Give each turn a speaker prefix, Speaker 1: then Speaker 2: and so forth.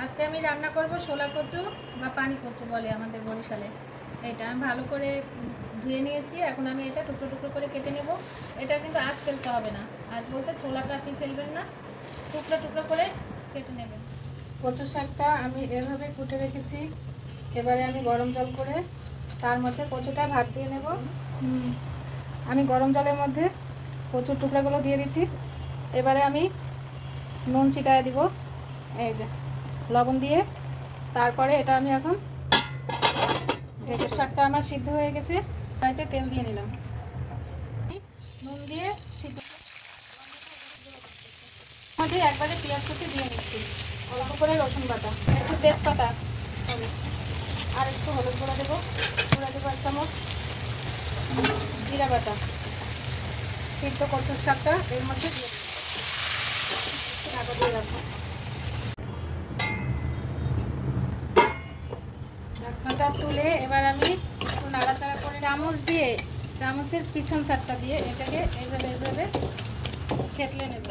Speaker 1: আজকে আমি রান্না করব শোলা কচু বা পানি কচু বলে আমাদের বরিশালে। এটা আমি ভালো করে ধুয়ে নিয়েছি। এখন আমি এটা টুকরো টুকরো করে কেটে নেব। এটা কিন্তু আঁশ ফেলতে হবে না। আঁশ বলতে ছোলাটা আপনি ফেলবেন না, টুকরো টুকরো করে কেটে নেবেন। কচু শাকটা আমি এভাবে কুটে রেখেছি। এবারে আমি গরম জল করে তার মধ্যে কচুটা ভাত দিয়ে নেব। আমি গরম জলের মধ্যে কচুর টুকরাগুলো দিয়ে দিচ্ছি। এবারে আমি নুন ছিটায় দিব, এই যে লবণ দিয়ে। তারপরে এটা আমি এখন ভেতর শাকটা আমার সিদ্ধ হয়ে গেছে, কড়াইতে তেল দিয়ে নিলাম, নুন দিয়ে সিদ্ধ মধ্যে একবারে পেঁয়াজ কুচি দিয়ে নিচ্ছি, অল্প করে রসুন বাটা, একটু তেজপাতা হবে, আর একটু হলুদ গুঁড়া দেবো, এক চামচ, জিরা বাটা, সিদ্ধ কচুর শাকটা এর মধ্যে দিয়ে ঢাকা দিয়ে রাখবো। ঢাকনাটা তুলে এবার আমি একটু নাড়াচাড়া করে চামচের পিছন সাইডটা দিয়ে এটাকে এইভাবে থেতলে নেব।